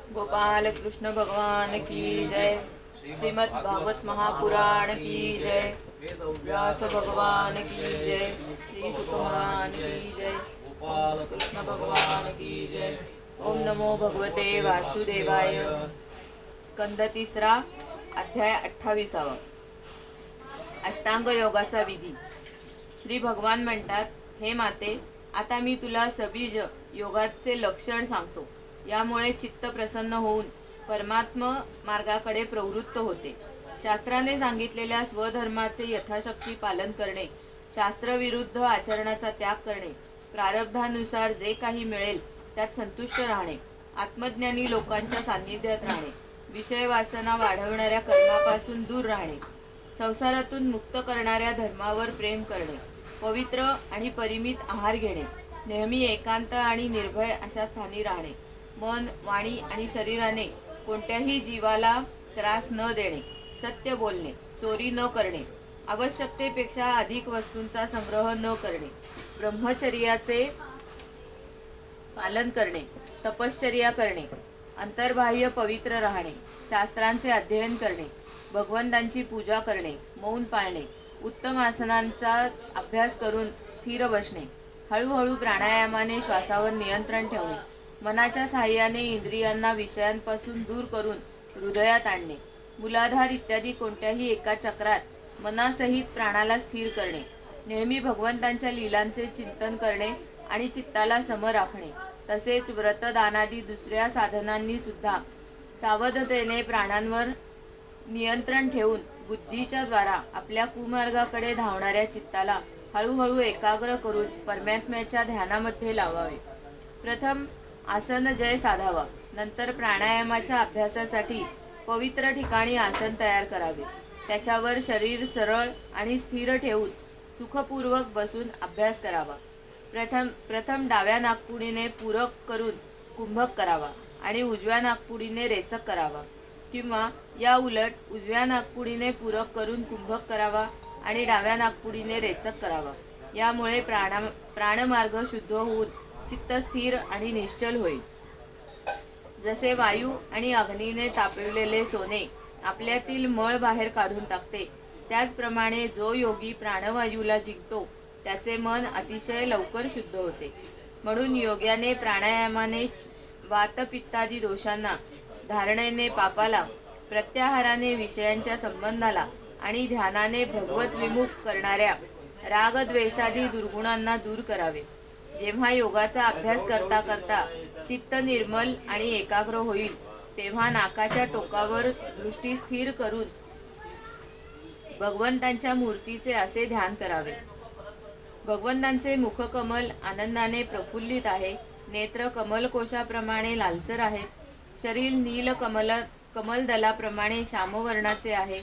गोपाल कृष्ण भगवान की जय। श्रीमद् भागवत महापुराण की जय। व्यास भगवान की जय। श्री शुक भगवान की जय। गोपाल कृष्ण भगवान की जय। ओम नमो भगवते वासुदेवाय। स्कंद तिसरा, अध्याय 28. अष्टांग योगाचा विधी. श्री भगवान म्हणतात, हे माते, आता मी तुला सबीज योगाचे लक्षण सांगतो. यामुळे चित्त प्रसन्न होऊन परमात्म मार्गाकडे प्रवृत्त होते. शास्त्राने सांगितलेल्या स्वधर्माचे यथाशक्ती पालन करणे, शास्त्रविरुद्ध आचरणाचा त्याग करणे, प्रारब्धानुसार जे काही मिळेल त्यात संतुष्ट राहणे, आत्मज्ञानी लोकांच्या सान्निध्यात राहणे, विषय वासना वाढवणाऱ्या कर्मापासून दूर राहणे, संसारातून मुक्त करणाऱ्या धर्मावर प्रेम करणे, पवित्र आणि परिमित आहार घेणे, नेहमी एकांत आणि निर्भय अशा स्थानी राहणे, मन, वाणी आणि शरीराने कोणत्याही जीवाला त्रास न देणे, सत्य बोलणे, चोरी न करणे, आवश्यकतेपेक्षा अधिक वस्तूंचा संग्रह न करणे, ब्रह्मचर्याचे पालन करणे, तपश्चर्या करणे, अंतर्बाह्य पवित्र राहणे, शास्त्रांचे अध्ययन करणे, भगवंतांची पूजा करणे, मौन पाळणे, उत्तम आसनांचा अभ्यास करून स्थिर बसणे, हळूहळू प्राणायामाने श्वासावर नियंत्रण ठेवणे, मनाच्या साहाय्याने इंद्रियांना विषयांपासून दूर करून हृदयात आणणे, मूलाधार इत्यादी कोणत्याही एका चक्रात मनासहित प्राणाला स्थिर करणे, नेहमी भगवंतांच्या लीलांचे चिंतन करणे आणि चित्ताला सम राखणे, तसेच व्रतदानादी दुसऱ्या साधनांनी सुद्धा सावधतेने प्राणांवर नियंत्रण ठेवून बुद्धीच्या द्वारा आपल्या कुमार्गाकडे धावणाऱ्या चित्ताला हळूहळू एकाग्र करून परमात्म्याच्या ध्यानामध्ये लावावे. प्रथम आसन जय साधावा. नंतर प्राणायामाच्या अभ्यासासाठी पवित्र ठिकाणी आसन तयार करावे. त्याच्यावर शरीर सरळ आणि स्थिर ठेवून सुखपूर्वक बसून अभ्यास करावा. प्रथम डाव्या नाकपुडीने पूरक करून कुंभक करावा आणि उजव्या नाकपुडीने रेचक करावा, किंवा या उलट उजव्या नाकपुडीने पूरक करून कुंभक करावा आणि डाव्या नाकपुडीने रेचक करावा. यामुळे प्राणमार्ग शुद्ध होऊन चित्त स्थिर आणि निश्चल होईल. जसे वायू आणि अग्नीने तापविलेले सोने आपल्यातील मळ बाहेर काढून टाकते, त्याचप्रमाणे जो योगी प्राणवायूला जिंकतो त्याचे मन अतिशय लवकर शुद्ध होते. म्हणून योग्याने प्राणायामाने वातपित्तादी दोषांना, धारणेने पापाला, प्रत्याहाराने विषयांच्या संबंधाला आणि ध्यानाने भगवत विमुख करणाऱ्या रागद्वेषादी दुर्गुणांना दूर करावे. जेव्हा योगाचा अभ्यास करता करता चित्त निर्मल आणि एकाग्र होईल, तेव्हा नाकाच्या टोकावर दृष्टी स्थिर करून भगवंतांच्या मूर्तीचे असे ध्यान करावे. भगवंतांचे मुखकमल आनंदाने प्रफुल्लित आहे, नेत्र कमलकोशाप्रमाणे लालसर आहेत, शरीर नील कमलदलाप्रमाणे श्यामवर्णाचे आहे.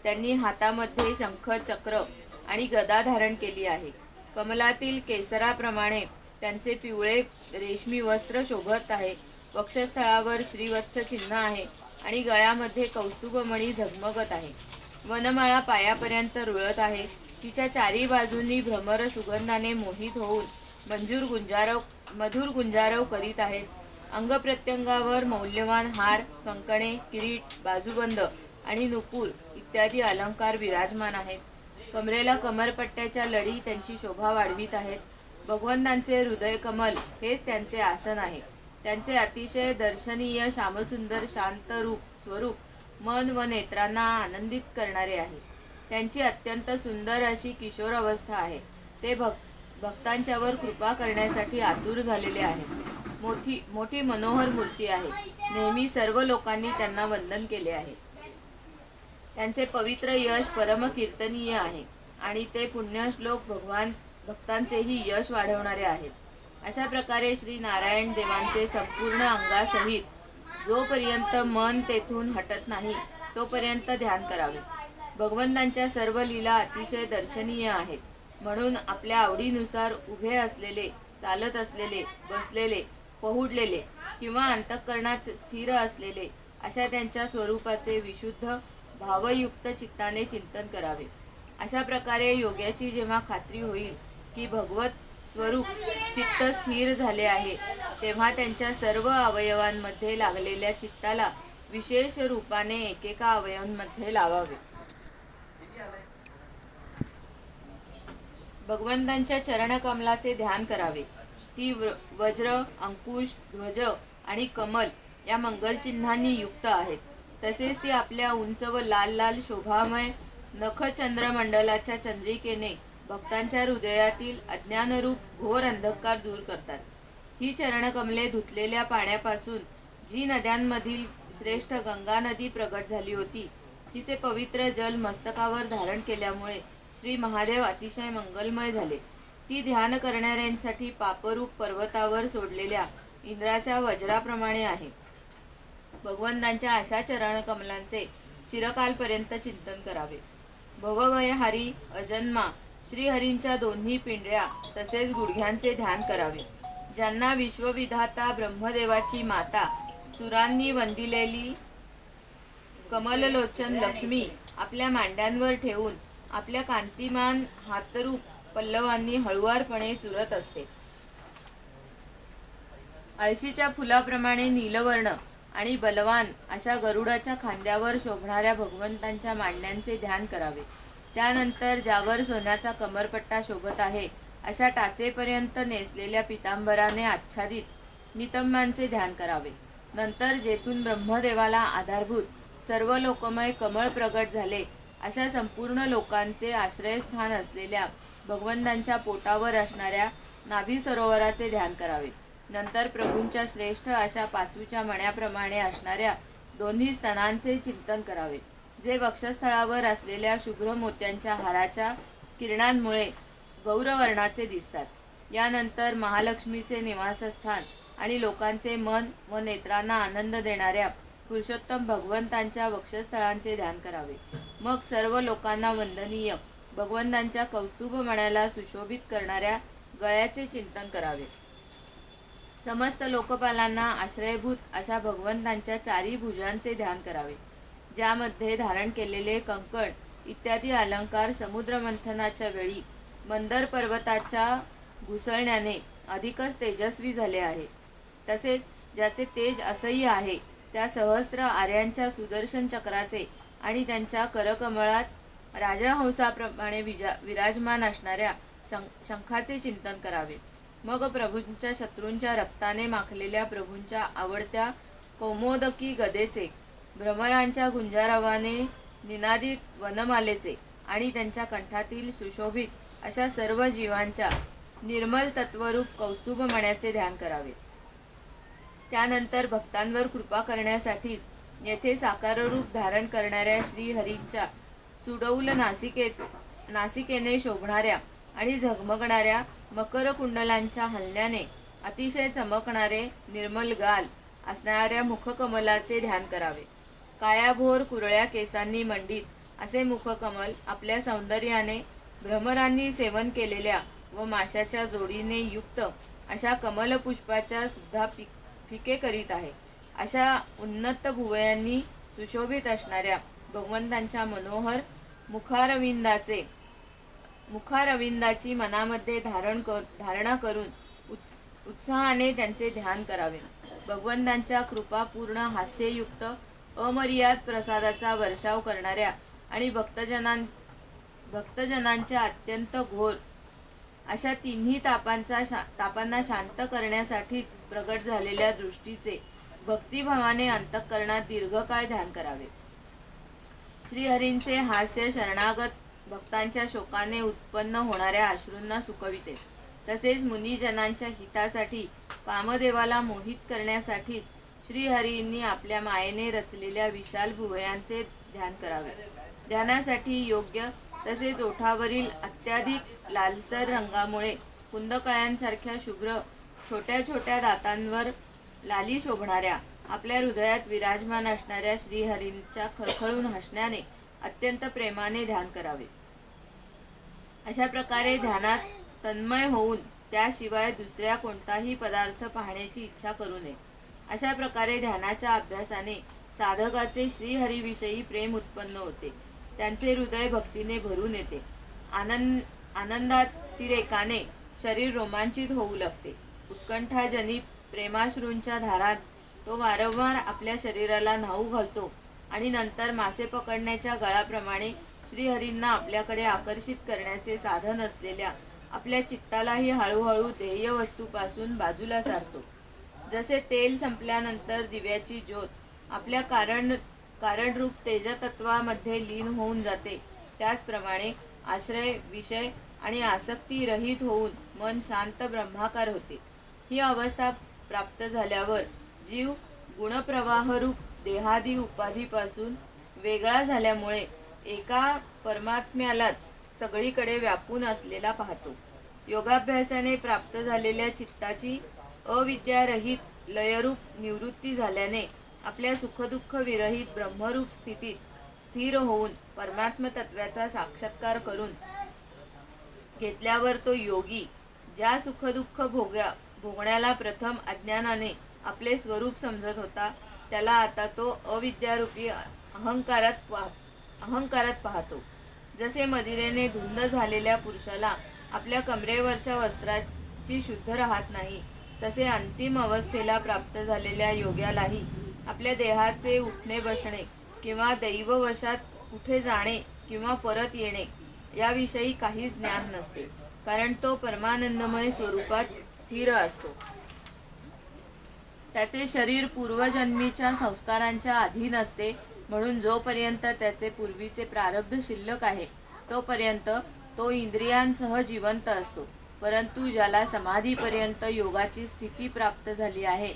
त्यांनी हातामध्ये शंख, चक्र आणि गदा धारण केली आहे. कमलातील केसराप्रमाणे त्यांचे पिवळे रेशमी वस्त्र शोभत आहे. वक्षस्थळावर श्रीवत्स चिन्ह आहे आणि गळ्यामध्ये कौस्तुभमणी झगमगत आहे. वनमाळा पायापर्यंत रुळत आहे. तिच्या चारी बाजूंनी भ्रमर सुगंधाने मोहित होऊन मधुर गुंजारव करीत आहेत. अंगप्रत्यंगावर मौल्यवान हार, कंकणे, किरीट, बाजूबंद आणि नुपूर इत्यादी अलंकार विराजमान आहेत. कमरेला कमरपट्ट्याच्या लढी त्यांची शोभा वाढवित आहेत. भगवंतांचे हृदय कमल हेच त्यांचे आसन आहे. त्यांचे अतिशय दर्शनीय श्यामसुंदर शांत स्वरूप मन व नेत्रांना आनंदित करणारे आहे. त्यांची अत्यंत सुंदर अशी किशोर अवस्था आहे. ते भक्तांच्यावर कृपा करण्यासाठी आतुर झालेले आहेत. मोठी मनोहर मूर्ती आहे. नेहमी सर्व लोकांनी त्यांना वंदन केले आहे. त्यांचे पवित्र यश परम कीर्तनीय आहे आणि ते पुण्यश्लोक भक्तांचेही यश वाढवणारे आहेत. अशा प्रकारे श्री नारायण देवांचे संपूर्ण अंगासहित जोपर्यंत मन तेथून हटत नाही तोपर्यंत ध्यान करावे. भगवंतांच्या सर्व लीला अतिशय दर्शनीय आहेत. म्हणून आपल्या आवडीनुसार उभे असलेले, चालत असलेले, बसलेले, पहुडलेले किंवा अंतःकरणात स्थिर असलेले अशा त्यांच्या स्वरूपाचे विशुद्ध भावयुक्त चित्ताने चिंतन करावे. अशा प्रकारे योग्याची जेव्हा खात्री होईल की भगवत स्वरूप चित्त स्थिर झाले आहे, तेव्हा त्यांच्या सर्व अवयवांमध्ये लागलेल्या चित्ताला विशेष रूपाने एकेका अवयवांमध्ये लावावे. भगवंतांच्या चरणकमलाचे ध्यान करावे. ती वज्र, अंकुश, ध्वज आणि कमल या मंगलचिन्हांनी युक्त आहेत. तसेच ती आपल्या उंच व लाल लाल शोभामय नखचंद्रमंडलाच्या चंद्रिकेने भक्तांच्या हृदयातील अज्ञानरूप घोर अंधकार दूर करतात. ही चरणकमले धुतलेल्या पाण्यापासून जी नद्यांमधील श्रेष्ठ गंगा नदी प्रगट झाली होती, तिचे पवित्र जल मस्तकावर धारण केल्यामुळे श्री महादेव अतिशय मंगलमय झाले. ती ध्यान करणाऱ्यांसाठी पापरूप पर्वतावर सोडलेल्या इंद्राच्या वज्राप्रमाणे आहे. भगवंतांच्या अशा चरणकमलांचे चिरकालपर्यंत चिंतन करावे. भवभयहारी अजन्मा श्रीहरींच्या दोन्ही पिंडऱ्या तसेच गुडघ्यांचे ध्यान करावे. ज्यांना विश्वविधाता ब्रह्मदेवाची माता सुरांनी वंदिलेली कमललोचन लक्ष्मी आपल्या मांड्यांवर ठेवून आपल्या कांतिमान हातरूप पल्लवांनी हळुवारपणे चुरत असते. अळशीच्या फुलाप्रमाणे नीलवर्ण आणि बलवान अशा गरुडाच्या खांद्यावर शोभणाऱ्या भगवंतांच्या मांड्यांचे ध्यान करावे. त्यानंतर ज्यावर सोन्याचा कमरपट्टा शोभत आहे अशा टाचेपर्यंत नेसलेल्या पितांबराने आच्छादित नितंबांचे ध्यान करावे. नंतर जेथून ब्रह्मदेवाला आधारभूत सर्व लोकमय कमळ प्रगट झाले अशा संपूर्ण लोकांचे आश्रयस्थान असलेल्या भगवंतांच्या पोटावर असणाऱ्या नाभी सरोवराचे ध्यान करावे. नंतर प्रभूंच्या श्रेष्ठ अशा पाचूच्या मण्याप्रमाणे असणाऱ्या दोन्ही स्तनांचे चिंतन करावे, जे वक्षस्थळावर असलेल्या शुभ्र मोत्यांच्या हाराच्या किरणांमुळे गौरवर्णाचे दिसतात. यानंतर महालक्ष्मीचे निवासस्थान आणि लोकांचे मन व नेत्रांना आनंद देणाऱ्या पुरुषोत्तम भगवंतांच्या वक्षस्थळांचे ध्यान करावे. मग सर्व लोकांना वंदनीय भगवंतांच्या कौस्तुभ मण्याला सुशोभित करणाऱ्या गळ्याचे चिंतन करावे. समस्त लोकपालांना आश्रयभूत अशा भगवंतांच्या चारी भुजांचे ध्यान करावे, ज्यामध्ये धारण केलेले कंकण इत्यादी अलंकार समुद्रमंथनाच्या वेळी मंदर पर्वताच्या घुसळण्याने अधिकच तेजस्वी झाले आहे. तसेच ज्याचे तेज असह्य आहे त्या सहस्र आर्यांच्या सुदर्शन चक्राचे आणि त्यांच्या करकमळात राजहंसाप्रमाणे विराजमान असणाऱ्या शंखाचे चिंतन करावे. मग प्रभूंच्या शत्रूंच्या रक्ताने माखलेल्या प्रभूंच्या आवडत्या कौमोदकी गदेचे, भ्रमरांच्या गुंजारवाने निनादित वनमालेचे आणि त्यांच्या कंठातील सुशोभित अशा सर्व जीवांच्या निर्मल तत्वरूप कौस्तुभ मण्याचे ध्यान करावे. त्यानंतर भक्तांवर कृपा करण्यासाठीच येथे साकाररूप धारण करणाऱ्या श्रीहरींच्या सुडौल नासिकेने शोभणाऱ्या आणि झगमगणाऱ्या मकर कुंडलांच्या हलण्याने अतिशय चमकणारे निर्मल गाल असणाऱ्या मुखकमलाचे ध्यान करावे. कायाभोर कुरळ्या केसांनी मंडित असे मुखकमल आपल्या सौंदर्याने भ्रमरांनी सेवन केलेल्या व माशाच्या जोडीने युक्त अशा कमलपुष्पाच्या सुद्धा फिके करीत आहे. अशा उन्नत भुवयांनी सुशोभित असणाऱ्या भगवंतांच्या मनोहर मुखारविंदाची मनामध्ये धारणा करून उत्साहाने त्यांचे ध्यान करावे. भगवंतांच्या कृपापूर्ण हास्ययुक्त अमर्याद प्रसादाचा वर्षाव करणाऱ्या आणि भक्तजनांच्या अत्यंत घोर अशा तिन्ही तापांना शांत करण्यासाठीच प्रगट झालेल्या दृष्टीचे भक्तिभावाने अंतःकरणात दीर्घकाळ ध्यान करावे. श्रीहरींचे हास्य शरणागत भक्तांच्या शोकाने उत्पन्न होणाऱ्या अश्रूंना सुकविते. तसेच मुनिजनांच्या हितासाठी कामदेवाला मोहित करण्यासाठीच श्रीहरींनी आपल्या मायेने रचलेल्या विशाल भुवयांचे ध्यान करावे. ध्यानासाठी योग्य तसेच ओठावरील अत्याधिक लालसर रंगामुळे कुंदकळ्यांसारख्या शुभ्र छोट्या छोट्या दातांवर लाली शोभणाऱ्या आपल्या हृदयात विराजमान असणाऱ्या श्रीहरींच्या खळखळून हसण्याने अत्यंत प्रेमाने ध्यान करावे. अशा प्रकारे ध्यानात तन्मय होऊन त्याशिवाय दुसऱ्या कोणताही पदार्थ पाहण्याची इच्छा करू नये. अशा प्रकारे ध्यानाच्या अभ्यासाने साधकाचे श्रीहरीविषयी प्रेम उत्पन्न होते. त्यांचे हृदय भक्तीने भरून येते. आनंदातिरेकाने शरीर रोमांचित होऊ लागते. उत्कंठाजनित प्रेमाश्रूंच्या धारात तो वारंवार आपल्या शरीराला न्हाऊ घालतो आणि नंतर मासे पकडण्याच्या गळाप्रमाणे श्रीहरींना आपल्याकडे आकर्षित करण्याचे साधन असलेल्या आपल्या चित्तालाही हळूहळू ध्येय वस्तूपासून बाजूला सारतो. जसे तेल संपल्यानंतर दिव्याची ज्योत आपल्या कारणरूप तेजतत्वामध्ये लीन होऊन जाते, त्याचप्रमाणे आश्रय, विषय आणि आसक्ती रहित होऊन मन शांत ब्रह्माकार होते. ही अवस्था प्राप्त झाल्यावर जीव गुणप्रवाहरूप देहादी उपाधीपासून वेगळा झाल्यामुळे एका परमात्म्यालाच सगळीकडे व्यापून असलेला पाहतो. योगाभ्यासाने प्राप्त झालेल्या चित्ताची अविद्यारहित लयरूप निवृत्ती झाल्याने आपल्या सुखदुःख विरहित ब्रह्मरूप स्थितीत स्थिर होऊन परमात्म तत्वाचा साक्षात्कार करून घेतल्यावर तो योगी ज्या सुखदुःख भोगण्याला प्रथम अज्ञानाने आपले स्वरूप समजत होता, त्याला आता तो अविद्यारूपी अहंकारात पाहतो. जसे मदिरेने धुंद झालेल्या पुरुषाला आपल्या कमरेवरच्या वस्त्राची शुद्ध राहत नाही, तसे अंतिम अवस्थेला प्राप्त झालेल्या योग्यालाही आपल्या देहाचे उठणे बसणे किंवा दैववशात कुठे जाणे किंवा परत येणे याविषयी काहीच ज्ञान नसते, कारण तो परमानंदमय स्वरूपात स्थिर असतो. त्याचे शरीर पूर्वजन्मीच्या संस्कारांच्या अधीन असते, म्हणून जोपर्यंत त्याचे पूर्वीचे प्रारब्ध शिल्लक आहे तोपर्यंत तो इंद्रियांसह जिवंत असतो. परंतु ज्याला समाधीपर्यंत योगाची स्थिती प्राप्त झाली आहे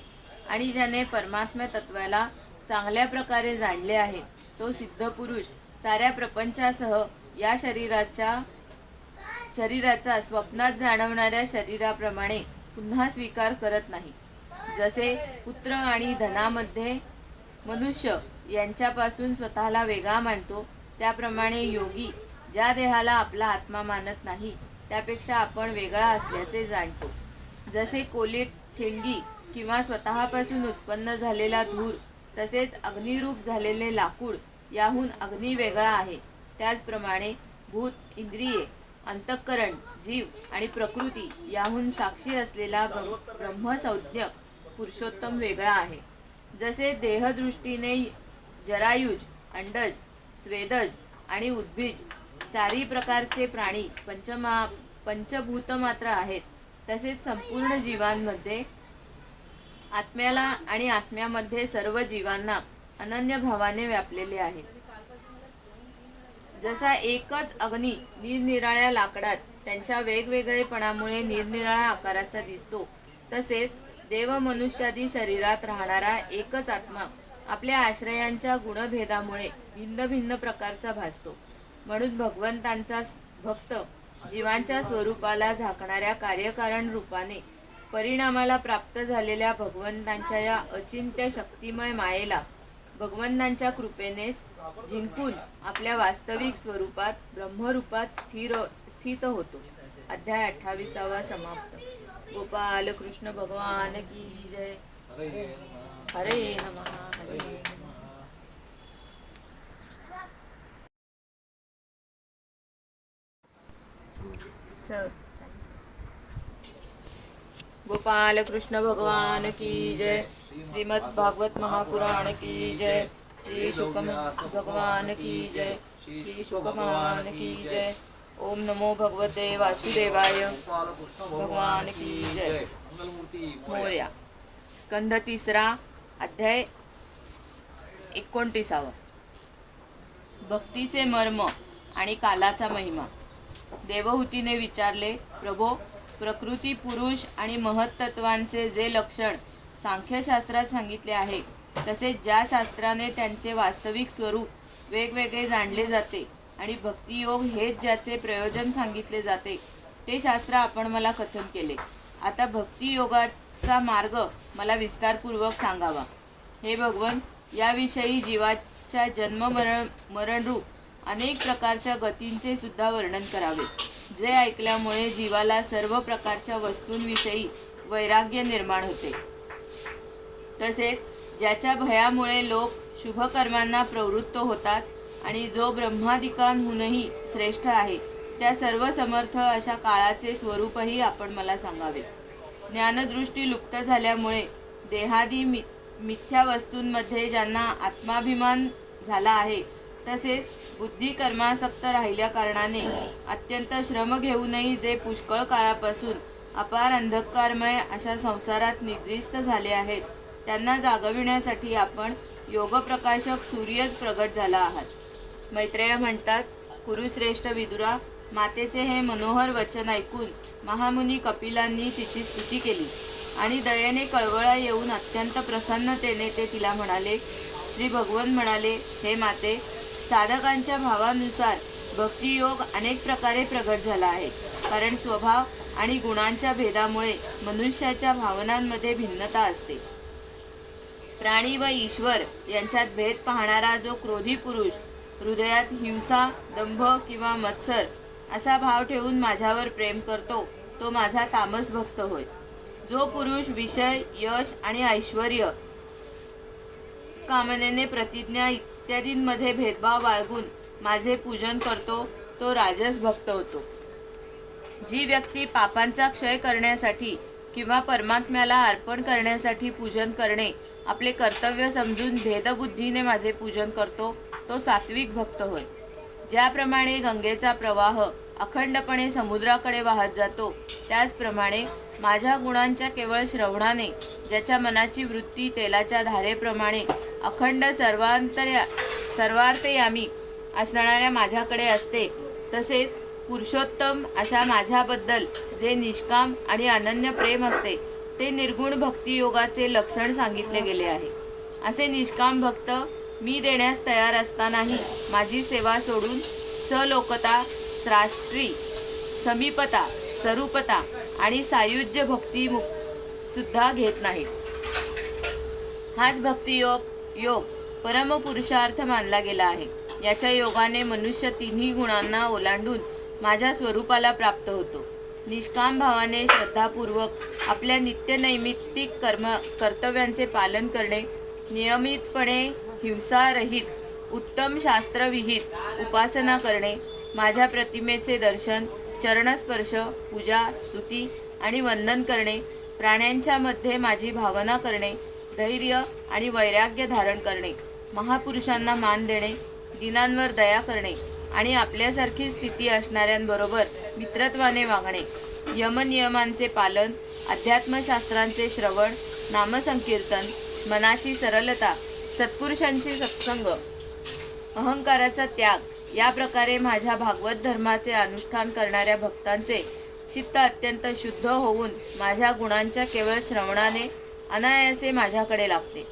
आणि ज्याने परमात्म्य तत्वाला चांगल्या प्रकारे जाणले आहे, तो सिद्ध पुरुष साऱ्या प्रपंचासह या शरीराचा स्वप्नात जाणवणाऱ्या शरीराप्रमाणे पुन्हा स्वीकार करत नाही. जसे पुत्र आणि धनामध्ये मनुष्य यांच्यापासून स्वतःला वेगळा मानतो, त्याप्रमाणे योगी ज्या देहाला आपला आत्मा मानत नाही त्यापेक्षा आपण वेगळा असल्याचे जाणतो. जसे कोलीत ठिणगी किंवा स्वतःपासून उत्पन्न झालेला धूर, तसेच अग्निरूप झालेले लाकूड याहून अग्नी वेगळा आहे, त्याचप्रमाणे भूत, इंद्रिये, अंतःकरण, जीव आणि प्रकृती याहून साक्षी असलेला ब्रह्मसंज्ञ पुरुषोत्तम वेगळा आहे. जसे देहदृष्टीने जरायुज, अंडज, स्वेदज आणि उद्भिज चारी प्रकारचे प्राणी पंचभूत मात्र आहेत, तसेच संपूर्ण जीवांमध्ये आत्म्याला आणि आत्म्यामध्ये सर्व जीवांना अनन्य भावाने व्यापलेले आहे. जसा एकच अग्नी निरनिराळ्या लाकडात त्यांच्या वेगवेगळेपणामुळे निरनिराळ्या आकाराचा दिसतो, तसेच देव मनुष्यादी शरीरात राहणारा एकच आत्मा आपल्या आश्रयांच्या गुणभेदामुळे भिन्न भिन्न प्रकारचा भासतो. म्हणून भगवंतांचा भक्त जीवांच्या स्वरूपाला झाकणाऱ्या कार्यकारण रूपाने परिणामाला प्राप्त झालेल्या भगवंतांच्या या अचिंत्य शक्तिमय मायेला भगवंतांच्या कृपेनेच जिंकून आपल्या वास्तविक स्वरूपात ब्रह्मरूपात स्थित होतो. अध्याय 28 समाप्त. गोपाल कृष्ण भगवान की जय. हरे नमः. हरे नमः. गोपाल कृष्ण भगवान की जय. श्रीमद् भागवत महापुराण की जय. श्री शुक भगवान की जय. श्री शुक भगवान की जय. ओम नमो भगवते वासुदेवाय. भगवान की जय. मोरया. स्कंध 3 अध्याय 29. भक्तीचे मर्म आणि कालाचा महिमा. देवहूतीने विचारले, प्रभो, प्रकृती, पुरुष आणि महत्त्वांचे जे लक्षण सांख्यशास्त्रात सांगितले आहे, तसेच ज्या शास्त्राने त्यांचे वास्तविक स्वरूप वेगवेगळे जाणले जाते आणि भक्तियोग हेच ज्याचे प्रयोजन सांगितले जाते, ते शास्त्र आपण मला कथन केले. आता भक्तियोगाचा मार्ग मला विस्तारपूर्वक सांगावा. हे भगवन, याविषयी जीवाच्या जन्म मरणरूप अनेक प्रकारच्या गतींचे सुद्धा वर्णन करावे, जे ऐकल्यामुळे जीवाला सर्व प्रकारच्या वस्तूंविषयी वैराग्य निर्माण होते. तसेच ज्याच्या भयामुळे लोक शुभकर्मांना प्रवृत्त होतात आणि जो ब्रह्मादिकांहूनही श्रेष्ठ आहे, त्या सर्व समर्थ अशा काळाचे स्वरूपही आपण मला सांगावे. ज्ञानदृष्टी लुप्त झाल्यामुळे देहादी मिथ्या वस्तूंमध्ये ज्यांना आत्माभिमान झाला आहे, तसेच बुद्धी कर्मासक्त राहिल्या कारणाने अत्यंत श्रम घेऊनही जे पुष्कळ काळापासून अपार अंधकारमय अशा संसारात निद्रिस्त झाले आहेत, त्यांना जागविण्यासाठी आपण योगप्रकाशक सूर्यच प्रगट झाला आहात. मैत्रेय म्हणतात, कुरुश्रेष्ठ विदुरा, मातेचे हे मनोहर वचन ऐकून महामुनी कपिलांनी तिची स्तुती केली आणि दयेने कळवळा येऊन अत्यंत प्रसन्नतेने ते तिला म्हणाले. श्री भगवन म्हणाले, हे माते, साधकांच्या भावानुसार भक्तियोग अनेक प्रकारे प्रगट झाला आहे. कारण स्वभाव आणि गुणांच्या भेदामुळे मनुष्याच्या भावनांमध्ये भिन्नता असते. प्राणी व ईश्वर यांच्यात भेद पाहणारा जो क्रोधी पुरुष हृदयात हिंसा, दंभ किंवा मत्सर असा भाव ठेवून माझ्यावर प्रेम करतो, तो माझा तामस भक्त होय. जो पुरुष विषय, यश आणि ऐश्वर्य, कामनेने प्रतिज्ञा इत्यादींमध्ये भेदभाव बाळगून माझे पूजन करतो, तो राजस भक्त होतो. जी व्यक्ती पापांचा क्षय करण्यासाठी किंवा परमात्म्याला अर्पण करण्यासाठी पूजन करणे आपले कर्तव्य समजून भेदबुद्धीने माझे पूजन करतो, तो सात्विक भक्त होय. ज्याप्रमाणे गंगेचा प्रवाह अखंडपणे समुद्राकडे वाहत जातो, त्याचप्रमाणे माझ्या गुणांच्या केवळ श्रवणाने ज्याच्या मनाची वृत्ती तेलाच्या धारेप्रमाणे अखंड सर्वार्थयामी असणाऱ्या माझ्याकडे असते, तसेच पुरुषोत्तम अशा माझ्याबद्दल जे निष्काम आणि अनन्य प्रेम असते, ते निर्गुण भक्तियोगाचे लक्षण सांगितले गेले आहे. असे निष्काम भक्त मी देण्यास तयार असतानाही माझी सेवा सोडून सलोकता, श्राष्टी, समीपता, स्वरूपता आणि सायुज्य भक्ती सुद्धा घेत नाहीत. हाच भक्तियोग परमपुरुषार्थ मानला गेला आहे. याच्या योगाने मनुष्य तिन्ही गुणांना ओलांडून माझ्या स्वरूपाला प्राप्त होतो. निष्काम भावाने श्रद्धापूर्वक आपल्या नित्यनैमित्तिक कर्तव्यांचे पालन करणे, नियमितपणे हिंसारहित, उत्तम शास्त्रविहित उपासना करणे, माझ्या प्रतिमेचे दर्शन, चरणस्पर्श, पूजा, स्तुती आणि वंदन करणे, प्राण्यांच्या मध्ये माझी भावना करणे, धैर्य आणि वैराग्य धारण करणे, महापुरुषांना मान देणे, दीनांवर दया करणे आणि आपल्यासारखी स्थिती असणाऱ्यांबरोबर मित्रत्वाने वागणे, यमनियमांचे पालन, अध्यात्मशास्त्रांचे श्रवण, नामसंकीर्तन, मनाची सरलता, सत्पुरुषांशी सत्संग, अहंकाराचा त्याग या प्रकारे माझ्या भागवत धर्माचे अनुष्ठान करणाऱ्या भक्तांचे चित्त अत्यंत शुद्ध होऊन माझ्या गुणांच्या केवळ श्रवणाने अनायासे माझ्याकडे लागते.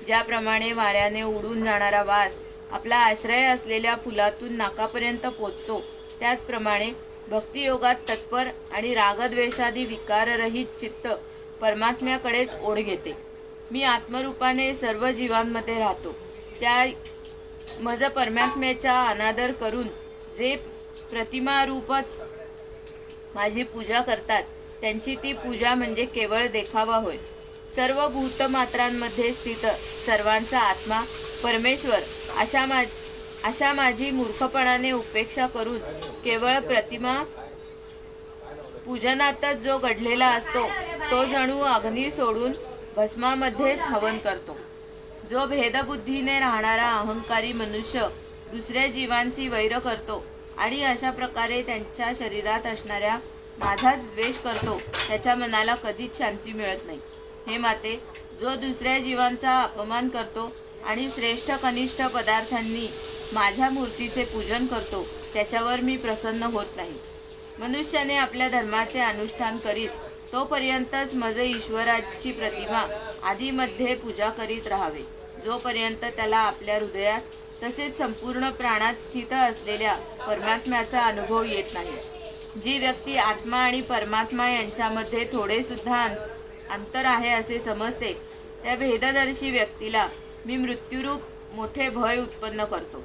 ज्याप्रमाणे वाऱ्याने उडून जाणारा वास आपला आश्रय असलेल्या फुलातून नाकापर्यंत पोचतो, त्याचप्रमाणे भक्तियोगात तत्पर आणि रागद्वेषादी विकाररहित चित्त परमात्म्याकडेच ओढ घेते. मी आत्मरूपाने सर्व जीवांमध्ये राहतो. त्या मज परमात्म्याचा अनादर करून जे प्रतिमारूपच माझी पूजा करतात, त्यांची ती पूजा म्हणजे केवळ देखावा होय. सर्व भूतमात्रांमध्ये स्थित सर्वांचा आत्मा परमेश्वर अशा माझी मूर्खपणाने उपेक्षा करून केवळ प्रतिमा पूजनातच जो घडलेला असतो, तो जणू अग्नी सोडून भस्मामध्येच हवन करतो. जो भेदबुद्धीने राहणारा अहंकारी मनुष्य दुसऱ्या जीवांशी वैर करतो आणि अशा प्रकारे त्यांच्या शरीरात असणाऱ्या माझाच द्वेष करतो, त्याच्या मनाला कधीच शांती मिळत नाही. हे माते, जो दुसऱ्या जीवांचा अपमान करतो आणि श्रेष्ठ कनिष्ठ पदार्थांनी माझ्या मूर्तीचे पूजन करतो, त्याच्यावर मी प्रसन्न होत नाही. मनुष्याने आपल्या धर्माचे अनुष्ठान करीत तोपर्यंतच मज ईश्वराची प्रतिमा आदीमध्ये पूजा करीत राहावे, जोपर्यंत त्याला आपल्या हृदयात तसेच संपूर्ण प्राणात स्थित असलेल्या परमात्म्याचा अनुभव येत नाही. जी व्यक्ती आत्मा आणि परमात्मा यांच्यामध्ये थोडे सुद्धा अंतर आहे असे समजते, त्या भेददर्शी व्यक्तीला मी मृत्यूरूप मोठे भय उत्पन्न करतो.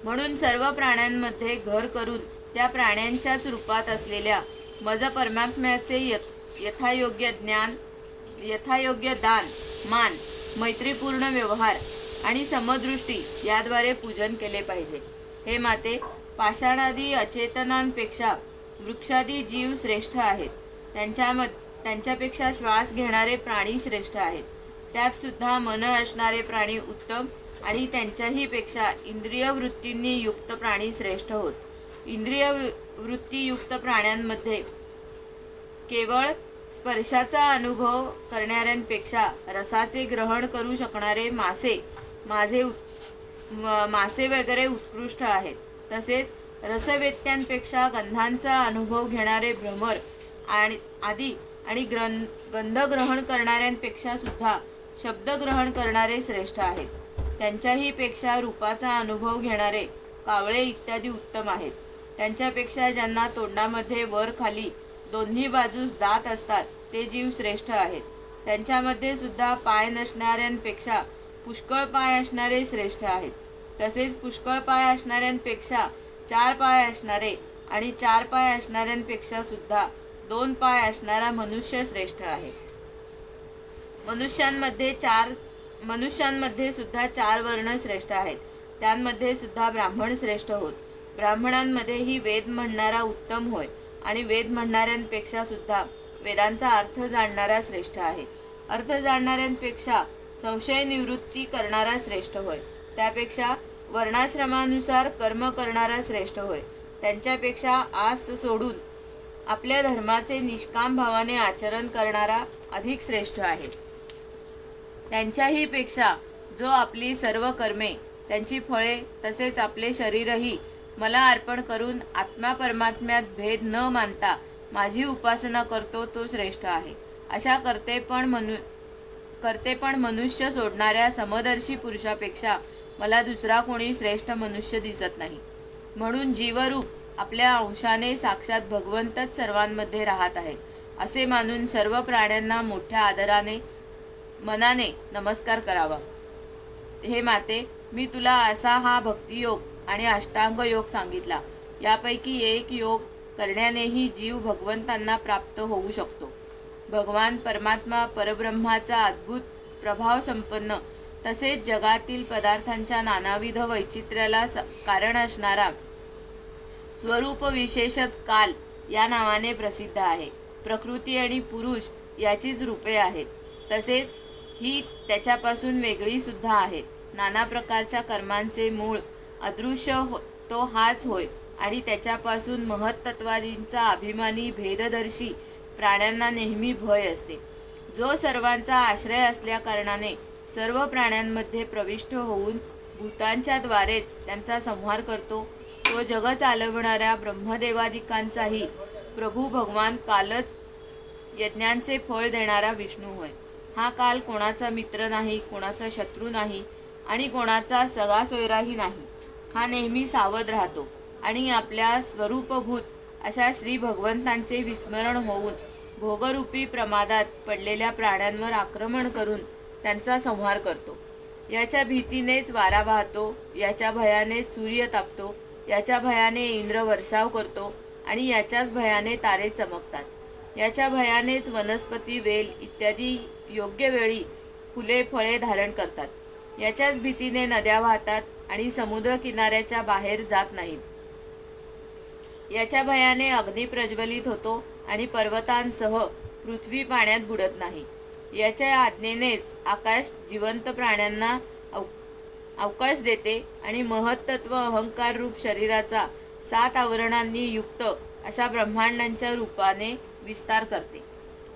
म्हणून सर्व प्राण्यांमध्ये घर करून त्या प्राण्यांच्याच रूपात असलेल्या मज परमात्म्याचे यथायोग्य ज्ञान, यथायोग्य दान, मान, मैत्रीपूर्ण व्यवहार आणि समदृष्टी याद्वारे पूजन केले पाहिजे. हे माते, पाषाणादी अचेतनांपेक्षा वृक्षादी जीव श्रेष्ठ आहेत. त्यांच्यापेक्षा श्वास घेणारे प्राणी श्रेष्ठ आहेत. त्यात सुद्धा मन असणारे प्राणी उत्तम आणि त्यांच्याही पेक्षा इंद्रिय वृत्तींनी युक्त प्राणी श्रेष्ठ होत. इंद्रिय वृत्तीयुक्त प्राण्यांमध्ये केवळ स्पर्शाचा अनुभव करणाऱ्यांपेक्षा रसाचे ग्रहण करू शकणारे मासे वगैरे उत्कृष्ट आहेत. तसेच रसवेत्यांपेक्षा गंधांचा अनुभव घेणारे भ्रमर आणि गंध ग्रहण करणाऱ्यांपेक्षा सुद्धा शब्द ग्रहण करणारे श्रेष्ठ आहेत. त्यांच्याही पेक्षा रूपाचा अनुभव घेणारे कावळे इत्यादी उत्तम आहेत. त्यांच्यापेक्षा ज्यांना तोंडामध्ये वर खाली दोन्ही बाजूस दात असतात ते जीव श्रेष्ठ आहेत. त्यांच्यामध्ये सुद्धा पाय नसणाऱ्यांपेक्षा पुष्कळ पाय असणारे श्रेष्ठ आहेत. तसेच पुष्कळ पाय असणाऱ्यांपेक्षा 4 पाय असणारे आणि 4 पाय असणाऱ्यांपेक्षा सुद्धा 2 पाय असणारा मनुष्य श्रेष्ठ आहे. मनुष्यांमध्ये सुद्धा 4 वर्ण श्रेष्ठ आहेत. त्यांमध्ये सुद्धा ब्राह्मण श्रेष्ठ होत. ब्राह्मणांमध्येही वेद म्हणणारा उत्तम होय आणि वेद म्हणणाऱ्यांपेक्षा सुद्धा वेदांचा अर्थ जाणणारा श्रेष्ठ आहे. अर्थ जाणणाऱ्यांपेक्षा संशय निवृत्ती करणारा श्रेष्ठ होय. त्यापेक्षा वर्णाश्रमानुसार कर्म करणारा श्रेष्ठ होय. त्यांच्यापेक्षा आस सोडून आपल्या धर्माचे निष्काम भावाने आचरण करणारा अधिक श्रेष्ठ आहे. त्यांच्याही पेक्षा जो आपली सर्व कर्मे, त्यांची फळे तसेच आपले शरीरही मला अर्पण करून आत्मा परमात्म्यात भेद न मानता माझी उपासना करतो तो श्रेष्ठ आहे. अशा करते पण मनुष्य सोडणाऱ्या समदर्शी पुरुषापेक्षा मला दुसरा कोणी श्रेष्ठ मनुष्य दिसत नाही. म्हणून जीवरूप आपल्या अंशाने साक्षात भगवंतच सर्वांमध्ये राहत आहेत असे मानून सर्व प्राण्यांना मोठ्या आदराने मनाने नमस्कार करावा. हे माते, मी तुला असा हा भक्तियोग आणि अष्टांग योग सांगितला. यापैकी एक योग करण्यानेही जीव भगवंतांना प्राप्त होऊ शकतो. भगवान परमात्मा परब्रह्माचा अद्भुत प्रभाव संपन्न तसेच जगातील पदार्थांच्या नानाविध वैचित्र्याला कारण असणारा स्वरूप विशेषच काल या नावाने प्रसिद्ध आहे. प्रकृती आणि पुरुष याचीच रूपे आहेत. तसेच ही त्याच्यापासून वेगळी सुद्धा आहेत. नाना प्रकारच्या कर्मांचे मूळ अदृश्य तो हाच होय आणि त्याच्यापासून महत्त्वादींचा अभिमानी भेददर्शी प्राण्यांना नेहमी भय असते. जो सर्वांचा आश्रय असल्या कारणाने सर्व प्राण्यांमध्ये प्रविष्ट होऊन भूतांच्या द्वारेच त्यांचा संहार करतो, तो जग चालवणाऱ्या ब्रह्मदेवादिकांचाही प्रभू भगवान कालच यज्ञांचे फळ देणारा विष्णू होय. हा काल कोणाचा मित्र नाही, कोणाचा शत्रू नाही आणि कोणाचा सगा सोयराही नाही. हा नेहमी सावध राहतो आणि आपल्या स्वरूपभूत अशा श्री भगवंतांचे विस्मरण होऊन भोगरूपी प्रमादात पडलेल्या प्राण्यांवर आक्रमण करून त्यांचा संहार करतो. याच्या भीतीनेच वारा वाहतो, याच्या भयानेच सूर्य तापतो, याच्या भयाने इंद्र वर्षाव करतो आणि याच्याच भयाने तारे चमकतात. याच्या भयानेच वनस्पती वेल इत्यादी योग्य वेळी फुले फळे धारण करतात. याच्याच भीतीने नद्या वाहतात आणि समुद्र किनाऱ्याच्या बाहेर जात नाहीत. याच्या भयाने अग्नी प्रज्वलित होतो आणि पर्वतांसह पृथ्वी पाण्यात बुडत नाही. याच्या आज्ञेनेच आकाश जिवंत प्राण्यांना अवकाश देते आणि महत्त्व अहंकार रूप शरीराचा 7 आवरणांनी युक्त अशा ब्रह्मांडांच्या रूपाने विस्तार करते.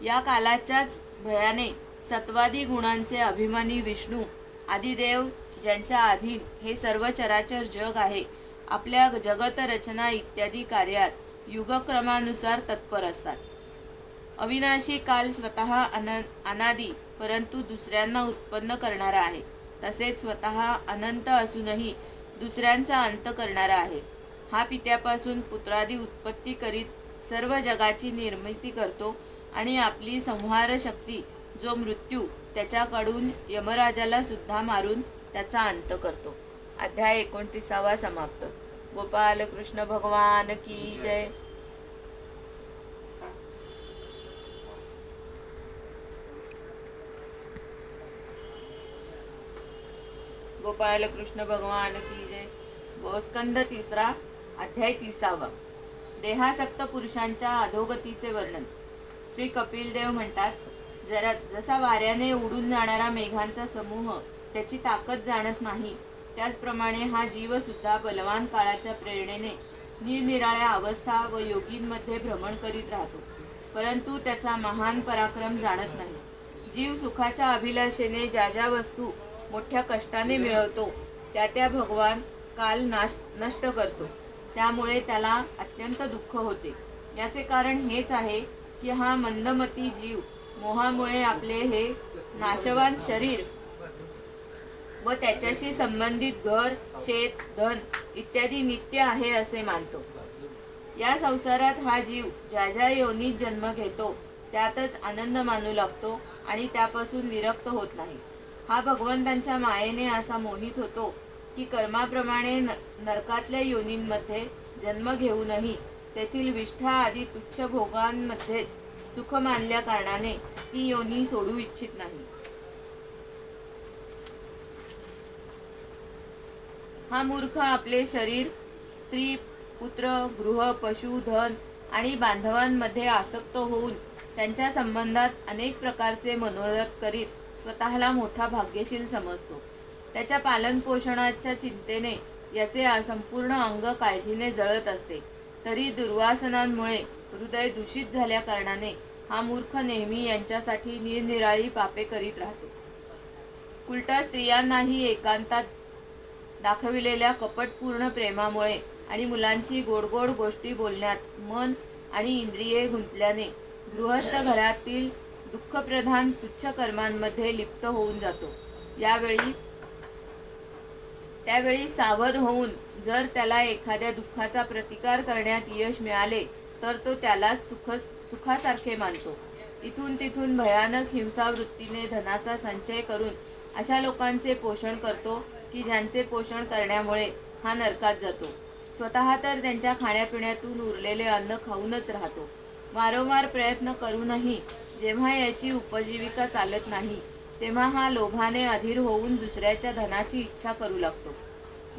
या कालाच्याच भयाने सत्वादी गुणांचे अभिमानी विष्णू आदिदेव ज्यांच्या अधीन हे सर्व चराचर जग आहे, आपल्या जगत रचना इत्यादी कार्यात युगक्रमानुसार तत्पर असतात. अविनाशी काल स्वतः अनादी परंतु दुसऱ्यांना उत्पन्न करणारा आहे. तसेच स्वतः अनंत असूनही दुसऱ्यांचा अंत करणारा आहे. हा पित्यापासून पुत्रादी उत्पत्ती करीत सर्व जगाची निर्मिती करतो आणि आपली संहार शक्ती जो मृत्यू त्याच्याकडून यमराजाला सुद्धा मारून त्याचा अंत करतो. अध्याय 29 समाप्त. गोपाल कृष्ण भगवान की जय. गोपाल कृष्ण भगवान की जय. गोस्कंद 3 अध्याय 30. देहासक्त पुरुषांच्या अधोगतीचे वर्णन. श्री कपिल देव म्हणतात, जसा वाऱ्याने उडून जाणारा मेघांचा समूह त्याची ताकद जाणत नाही, त्याचप्रमाणे हा जीव सुद्धा बलवान काळाच्या प्रेरणेने निरनिराळ्या अवस्था व योगींमध्ये भ्रमण करीत राहतो, परंतु त्याचा महान पराक्रम जाणत नाही. जीव सुखाच्या अभिलाषेने ज्या ज्या वस्तू मोठ्या कष्टाने मिळवतो त्या त्या भगवान काल नष्ट करतो, त्यामुळे त्याला अत्यंत दुःख होते. याचे कारण हेच आहे की हा मंदमती जीव मोहामुळे आपले हे नाशवान शरीर व त्याच्याशी संबंधित घर, शेत, धन इत्यादी नित्य आहे असे मानतो. या संसारात हा जीव ज्या ज्या योनीत जन्म घेतो त्यातच आनंद मानू लागतो आणि त्यापासून विरक्त होत नाही. हा भगवंतांच्या मायेने असा मोहित होतो की कर्माप्रमाणे नरकातल्या योनींमध्ये जन्म घेऊनही तेथील विष्ठा आदी तुच्छ भोगांमध्येच सुख मानल्या कारणाने ती योनी सोडू इच्छित नाही. हा मूर्ख आपले शरीर, स्त्री, पुत्र, गृह, पशु, धन आणि बांधवांमध्ये आसक्त होऊन त्यांच्या संबंधात अनेक प्रकारचे मनोरथ करीत स्वतःला मोठा भाग्यशील समजतो. त्याच्या पालनपोषणाच्या चिंतेने याचे संपूर्ण अंग काळजीने जळत असते. तरी दुर्वासनांमुळे हृदय दूषित झाल्या कारणाने हा मूर्ख नेहमी यांच्यासाठी निरनिराळी पापे करीत राहतो. उलटा स्त्रियांनाही एकांतात दाखविलेल्या कपटपूर्ण प्रेमामुळे आणि मुलांशी गोडगोड गोष्टी बोलण्यात मन आणि इंद्रिये गुंतल्याने गृहस्थ घरातील दुःखप्रधान तुच्छ कर्मांमध्ये लिप्त होऊन जातो. त्यावेळी सावध होऊन जर त्याला एखाद्या दुःखाचा प्रतिकार करण्यात यश मिळाले तर तो त्यालाच सुखासारखे मानतो. इथून तिथून भयानक हिंसावृत्तीने धनाचा संचय करून अशा लोकांचे पोषण करतो की ज्यांचे पोषण करण्यामुळे हा नरकात जातो. स्वतः तर त्यांच्या खाण्यापिण्यातून उरलेले अन्न खाऊनच राहतो. वारंवार प्रयत्न करूनही जेव्हा याची उपजीविका चालत नाही तेव्हा हा लोभाने अधीर होऊन दुसऱ्याच्या धनाची इच्छा करू लागतो.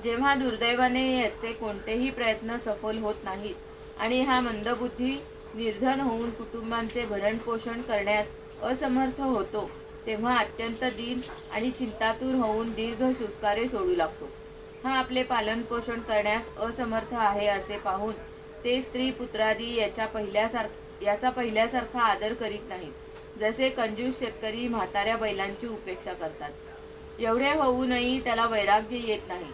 जेव्हा दुर्दैवाने याचे कोणतेही प्रयत्न सफल होत नाहीत आणि हा मंदबुद्धी निर्धन होऊन कुटुंबांचे भरणपोषण करण्यास असमर्थ होतो, तेव्हा अत्यंत दीन आणि चिंतातूर होऊन दीर्घ सुस्कारे सोडू लागतो. हा आपले पालनपोषण करण्यास असमर्थ आहे असे पाहून ते स्त्री पुत्रादी याचा पहिल्यासारखा आदर करीत नाहीत. जसे कंजूस शेतकरी म्हाताऱ्या बैलांची उपेक्षा करतात, एवढे होऊनही त्याला वैराग्य येत नाही.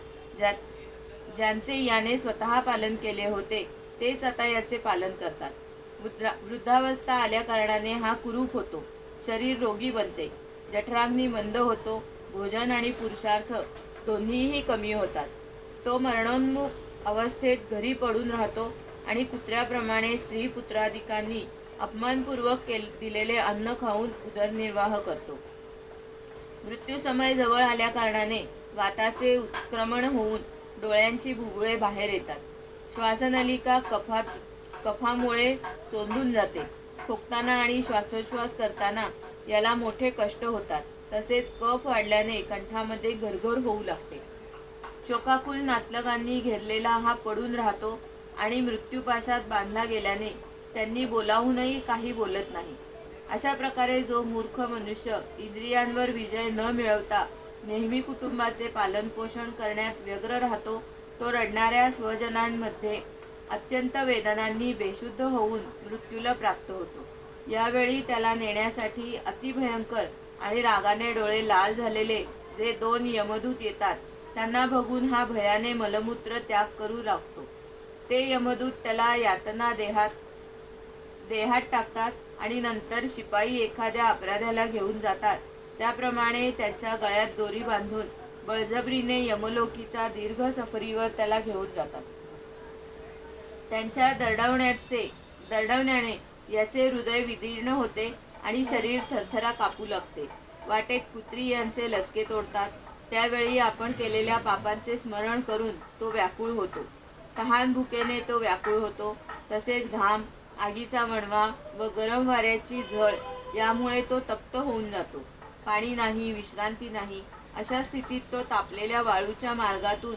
ज्यांचे याने स्वतः पालन केले होते तेच आता याचे पालन करतात. वृद्धावस्था आल्या कारणाने हा कुरूप होतो, शरीर रोगी बनते, जठराग्नी मंद होतो, भोजन आणि पुरुषार्थ दोन्हीही कमी होतात. तो मरणोन्मुख अवस्थेत घरी पडून राहतो आणि कुत्र्याप्रमाणे स्त्री पुत्रादिकांनी अपमानपूर्वक दिलेले अन्न खाऊन उदरनिर्वाह करतो. मृत्यू समय जवळ आल्या कारणाने वाताचे उत्क्रमण होऊन डोळ्यांची बुबुळे बाहेर येतात. श्वासनलिका कफामुळे चोंदून जाते. खोकताना आणि श्वासोच्छ्वास करताना याला मोठे कष्ट होतात. तसेच कफ वाढल्याने कंठामध्ये घरघर होऊ लागते. शोकाकुल नातलगांनी घेरलेला हा पडून राहतो आणि मृत्यूपाशात बांधला गेल्याने त्यांनी बोलावूनही काही बोलत नाही. अशा प्रकारे जो मूर्ख मनुष्य इंद्रियांवर विजय न मिळवता नेहमी कुटुंबाचे पालनपोषण करण्यात व्यग्र राहतो, तो रडणाऱ्या स्वजनांमध्ये अत्यंत वेदनांनी बेशुद्ध होऊन मृत्यूला प्राप्त होतो. यावेळी त्याला नेण्यासाठी अतिभयंकर आणि रागाने डोळे लाल झालेले जे 2 यमदूत येतात, त्यांना बघून हा भयाने मलमूत्र त्याग करू लागतो. ते यमदूत त्याला यातना देहात टाकतात आणि नंतर शिपाई एखाद्या अपराध्याला घेऊन जातात त्याप्रमाणे त्याच्या गळ्यात दोरी बांधून बळजबरीने यमलोकीचा दीर्घ सफरीवर त्याला घेऊन जातात. त्यांच्या दरडवण्याने याचे हृदय विदीर्ण होते आणि शरीर थरथरा कापू लागते. वाटेत कुत्री यांचे लचके तोडतात. त्यावेळी आपण केलेल्या पापांचे स्मरण करून तो व्याकुळ होतो. तहान भुकेने तो व्याकुळ होतो. तसेच घाम, आगीचा वणवा व गरम वाऱ्याची झळ यामुळे तो तप्त होऊन जातो. पाणी नाही, विश्रांती नाही, अशा स्थितीत तो तापलेल्या वाळूच्या मार्गातून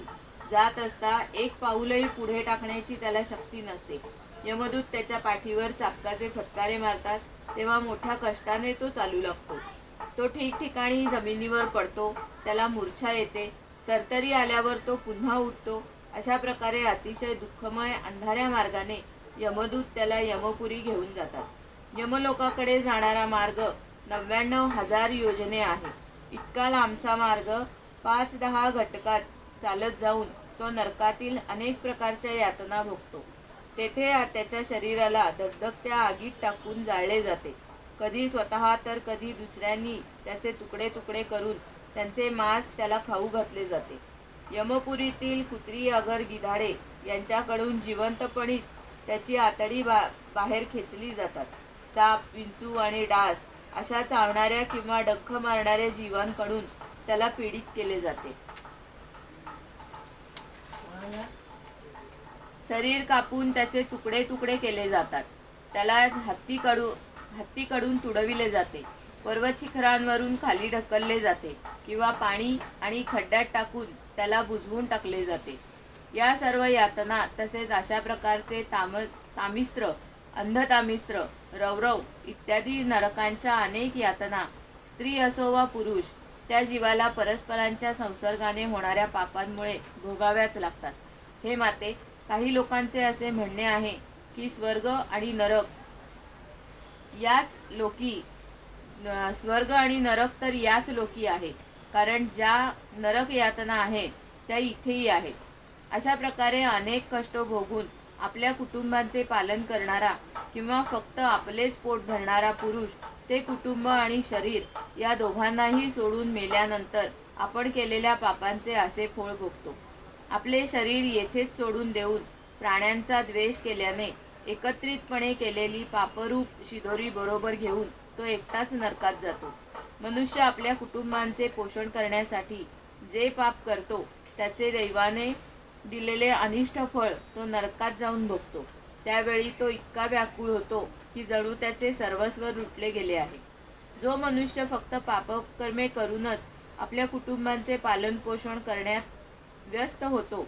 जात असता एक पाऊलही पुढे टाकण्याची त्याला शक्ती नसते. यमदूत त्याच्या पाठीवर चाबकाचे फटकारे मारतात तेव्हा मोठ्या कष्टाने तो चालू लागतो. तो ठिकठिकाणी जमिनीवर पडतो, त्याला मूर्छा येते, तरतरी आल्यावर तो पुन्हा उठतो. अशा प्रकारे अतिशय दुःखमय अंधाऱ्या मार्गाने यमदूत त्याला यमपुरी घेऊन जातात. यमलोकाकडे जाणारा मार्ग 99,000 योजने आहे. इतका लांबचा मार्ग 5-10 घटकात चालत जाऊन तो नरकातील अनेक प्रकारच्या यातना भोगतो. तेथे त्याच्या शरीराला धगधगत्या आगीत टाकून जाळले जाते. कधी स्वतः तर कधी दुसऱ्यांनी त्याचे तुकडे तुकडे करून त्यांचे मांस त्याला खाऊ घातले जाते. यमपुरीतील कुत्री, अगर, गिधाडे यांच्याकडून जिवंतपणीच त्याची आतडी बाहेर खेचली जातात. साप, विंचू आणि डास अशा चावणाऱ्या किंवा डंख मारणाऱ्या जीवांकडून त्याला पीडित केले जाते. शरीर कापून त्याचे तुकडे तुकडे केले जातात. त्याला हत्तीकडून तुडविले जाते. पर्वत शिखरांवरून खाली ढकलले जाते किंवा पाणी आणि खड्ड्यात टाकून त्याला बुजवून टाकले जाते. या सर्व यातना तसेच अशा प्रकारचे तामिस्त्र, अंधतामिस्त्र, रवरव इत्यादी नरकांच्या अनेक यातना स्त्री असो वा पुरुष त्या जीवाला परस्परांच्या संसर्गाने होणाऱ्या पापांमुळे भोगाव्याच लागतात. हे माते, काही लोकांचे असे म्हणणे आहे की स्वर्ग आणि नरक तर याच लोकी आहे, कारण ज्या नरक यातना आहेत त्या इथेही आहेत. अशा प्रकारे अनेक कष्ट भोगून आपल्या कुटुंबांचे पालन करणारा किंवा फक्त आपलेच पोट भरणारा पुरुष ते कुटुंब आणि शरीर या दोघांनाही सोडून मेल्यानंतर आपण केलेल्या पापांचे असे फळ भोगतो. आपले शरीर येथेच सोडून देऊन प्राण्यांचा द्वेष केल्याने एकत्रितपणे केलेली पापरूप शिदोरी बरोबर घेऊन तो एकटाच नरकात जातो. मनुष्य आपल्या कुटुंबांचे पोषण करण्यासाठी जे पाप करतो त्याचे दैवाने दिलेले अनिष्ट फळ तो नरकात जाऊन भोगतो. त्यावेळी तो इतका व्याकुळ होतो की जणू त्याचे सर्वस्व लुटले गेले आहे. जो मनुष्य फक्त पापकर्मे करूनच आपल्या कुटुंबांचे पालन पोषण करण्यात व्यस्त होतो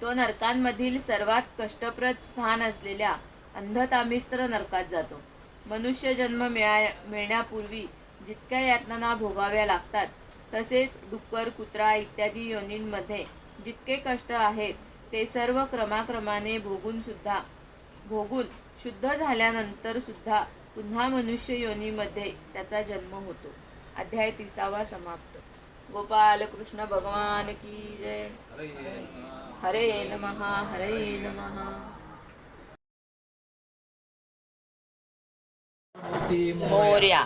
तो नरकांमधील सर्वात कष्टप्रद स्थान असलेल्या अंधतामिस्त्र नरकात जातो. मनुष्य जन्म मिळण्यापूर्वी जितक्या यातना भोगाव्या लागतात तसेच डुक्कर, कुत्रा इत्यादी योनींमध्ये जितके कष्ट आहेत ते सर्व क्रमाक्रमाने भोगून शुद्ध झाल्यानंतर सुद्धा पुन्हा मनुष्य योनीमध्ये त्याचा जन्म होतो. अध्याय 30 समाप्त. गोपाल कृष्ण भगवान की जय. हरे नमः. हरे नमः. मोरया.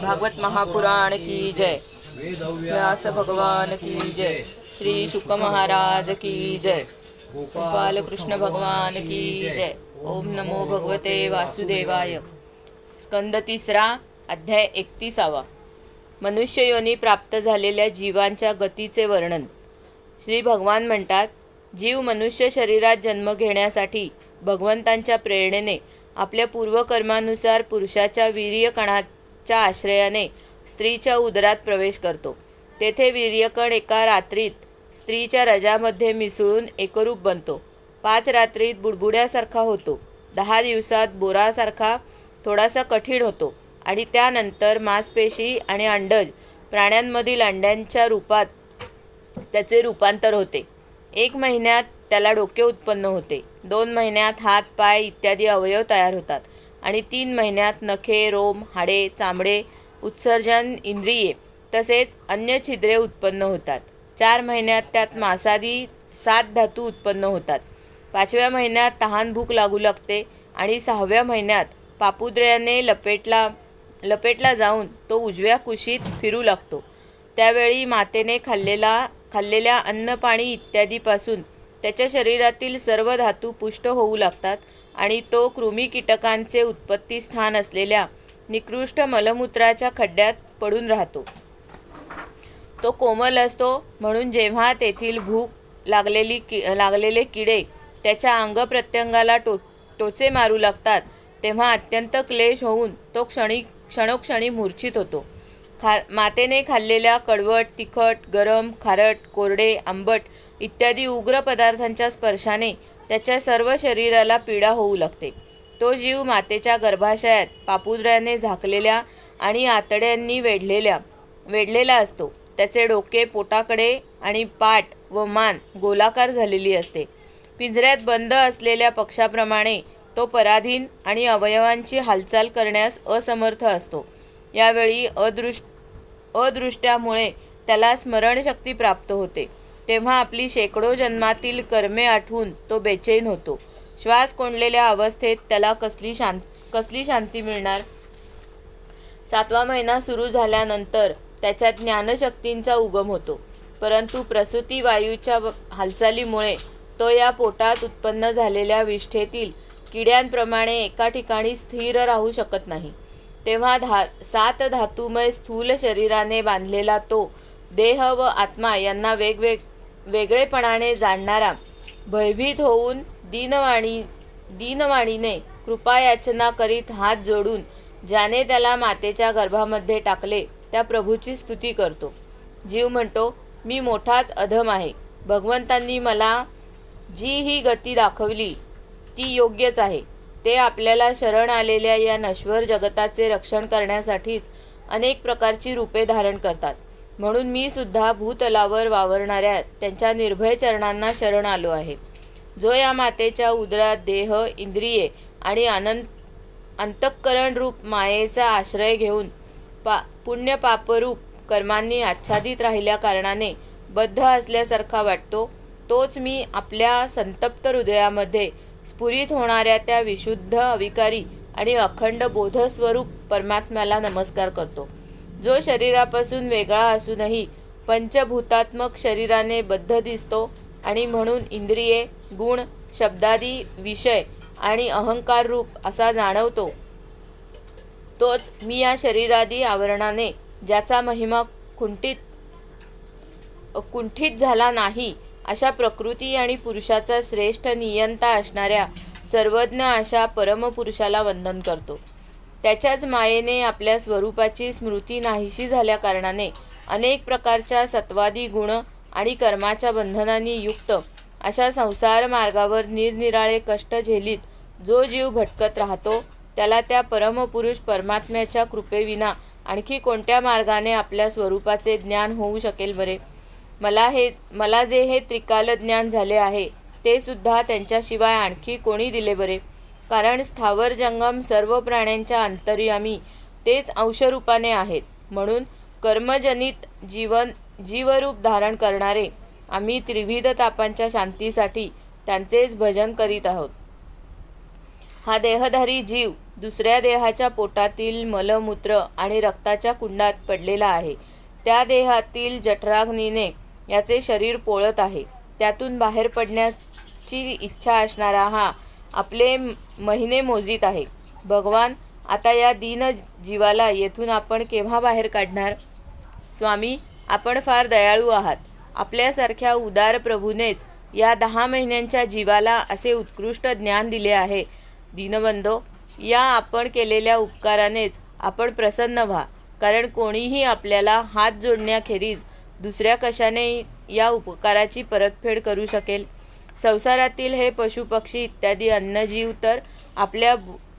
भागवत महापुराण की जय. व्यास भगवान की जय. श्री शुक महाराज की जय. गोपाल कृष्ण भगवान की जय. ओम नमो भगवते वासुदेवाय. स्कंद 3 अध्याय 31. मनुष्य योनी प्राप्त झालेल्या जीवांच्या गतीचे वर्णन. श्री भगवान म्हणतात, जीव मनुष्य शरीरात जन्म घेण्यासाठी भगवंतांच्या प्रेरणेने आपल्या पूर्वकर्मानुसार पुरुषाच्या वीर्यकणाच्या आश्रयाने स्त्रीच्या उदरात प्रवेश करतो. तेथे वीर्यकण एका रात्रीत स्त्रीच्या रजामध्ये मिसळून एकरूप बनतो. 5 रात्रीत बुडबुड्यासारखा होतो. 10 दिवसात बोरासारखा थोडासा कठीण होतो आणि त्यानंतर मांसपेशी आणि अंडज प्राण्यांमधील अंड्यांच्या रूपात त्याचे रूपांतर होते. 1 महिन्यात त्याला डोके उत्पन्न होते. 2 महिन्यात हात, पाय इत्यादी अवयव तयार होतात आणि 3 महिन्यात नखे, रोम, हाडे, चामडे, उत्सर्जन, इंद्रिये तसेच अन्य छिद्रे उत्पन्न होतात. 4 महिन्यात त्यात मांसादी 7 धातू उत्पन्न होतात. 5व्या महिन्यात तहान भूक लागू लागते आणि 6व्या महिन्यात पापुद्रयाने लपेटला जाऊन तो उजव्या कुशीत फिरू लागतो. त्यावेळी मातेने खाल्लेल्या अन्न, पाणी इत्यादीपासून त्याच्या शरीरातील सर्व धातू पुष्ट होऊ लागतात आणि तो कृमी कीटकांचे उत्पत्तीस्थान असलेल्या निकृष्ट मलमूत्राच्या खड्ड्यात पडून राहतो. तो कोमल असतो म्हणून जेव्हा तेथील भूक लागलेले किडे त्याच्या अंगप्रत्यंगाला टोचे मारू लागतात तेव्हा अत्यंत क्लेश होऊन तो क्षणोक्षणी मूर्छित होतो. मातेने खाल्लेल्या कडवट, तिखट, गरम, खारट, कोरडे, आंबट इत्यादी उग्र पदार्थांच्या स्पर्शाने त्याच्या सर्व शरीराला पीडा होऊ लागते. तो जीव मातेच्या गर्भाशयात पापुद्र्याने झाकलेल्या आणि आतड्यांनी वेढलेला असतो. त्याचे डोके पोटाकडे आणि पाठ व मान गोलाकार झालेली असते. पिंजऱ्यात बंद असलेल्या पक्षाप्रमाणे तो पराधीन आणि अवयवांची हालचाल करण्यास असमर्थ असतो. यावेळी अदृष्ट्यामुळे त्याला स्मरणशक्ती प्राप्त होते. तेव्हा आपली शेकडो जन्मातील कर्मे आठवून तो बेचैन होतो. श्वास कोंडलेल्या अवस्थेत त्याला कसली शांती मिळणार? 7वा महिना सुरू झाल्यानंतर त्याच्यात ज्ञानशक्तींचा उगम होतो. परंतु प्रसूती वायूच्या हालचालीमुळे तो या पोटात उत्पन्न झालेल्या विष्ठेतील किड्यांप्रमाणे एका ठिकाणी स्थिर राहू शकत नाही. तेव्हा 7 धातुमय स्थूल शरीराने बांधलेला तो देह व आत्मा यांना वेगळेपणाने जाणणारा भयभीत होऊन दीनवाणीने कृपायाचना करीत हात जोडून ज्याने त्याला मातेच्या गर्भामध्ये टाकले त्या प्रभूची स्तुती करतो. जीव म्हणतो, मी मोठाच अधम आहे. भगवंतांनी मला जी ही गती दाखवली ती योग्यच आहे. ते आपल्याला शरण आलेल्या या नश्वर जगताचे रक्षण करण्यासाठीच अनेक प्रकारची रूपे धारण करतात. म्हणून मी सुद्धा भूतलावर वावरणाऱ्या त्यांच्या निर्भय चरणांना शरण आलो आहे. जो या मातेच्या उदरात देह, इंद्रिये आणि अंतःकरण रूप मायेचा आश्रय घेऊन पुण्य पापरूप कर्मांनी आच्छादित राहिल्या कारणाने बद्ध असल्यासारखा वाटतो, तोच मी आपल्या संतप्त हृदयामध्ये स्फुरित होणाऱ्या त्या विशुद्ध, अविकारी आणि अखंड बोधस्वरूप परमात्म्याला नमस्कार करतो. जो शरीरापासून वेगळा असूनही पंचभूतात्मक शरीराने बद्ध दिसतो आणि म्हणून इंद्रिये, गुण, शब्दादी, विषय आणि अहंकार रूप असा जाणवतो, तोच मी या शरीरादी आवरणाने ज्याचा महिमा कुंठित झाला नाही अशा प्रकृती आणि पुरुषाचा श्रेष्ठ नियंता असणाऱ्या सर्वज्ञ अशा परमपुरुषाला वंदन करतो. त्याच्याच मायेने आपल्या स्वरूपाची स्मृती नाहीशी झाल्या कारणाने अनेक प्रकारच्या सत्वादी गुण आणि कर्माच्या बंधनांनी युक्त अशा संसार मार्गावर निरनिराळे कष्ट झेलीत जो जीव भटकत राहतो, त्याला त्या परमपुरुष परमात्म्याच्या कृपेविना आणखी कोणत्या मार्गाने आपल्या स्वरूपाचे ज्ञान होऊ शकेल बरे? मला जे हे त्रिकाल ज्ञान झाले आहे ते सुद्धा त्यांच्याशिवाय आणखी कोणी दिले बरे? कारण स्थावर जंगम सर्व प्राण्यांच्या अंतर्यामी तेच अंशरूपाने आहेत. म्हणून कर्मजनित जीवरूप धारण करणारे आम्ही त्रिविध तापांच्या शांतीसाठी त्यांचेच भजन करीत आहोत. हा देहधारी जीव दुसऱ्या देहाच्या पोटातील मलमूत्र आणि रक्ताच्या कुंडात पडलेला आहे. त्या देहातील जठराग्नीने याचे शरीर पोळत आहे. त्यातून बाहेर पडण्याची इच्छा असणारा हा आपले महिने मोजीत आहे. भगवान, आता या दीन जीवाला येथून आपण केव्हा बाहेर काढणार? स्वामी, आपण फार दयाळू आहात. आपल्यासारख्या उदार प्रभूनेच या 10 महिन्यांच्या जीवाला असे उत्कृष्ट ज्ञान दिले आहे. दीनबंधो, या आपण केलेल्या उपकारानेच आपण प्रसन्न व्हा. कारण कोणीही आपल्याला हात जोडण्याखेरीज दुसऱ्या कशाने या उपकाराची परतफेड करू शकेल? संसारातील हे पशुपक्षी इत्यादी अन्नजीव तर आपल्या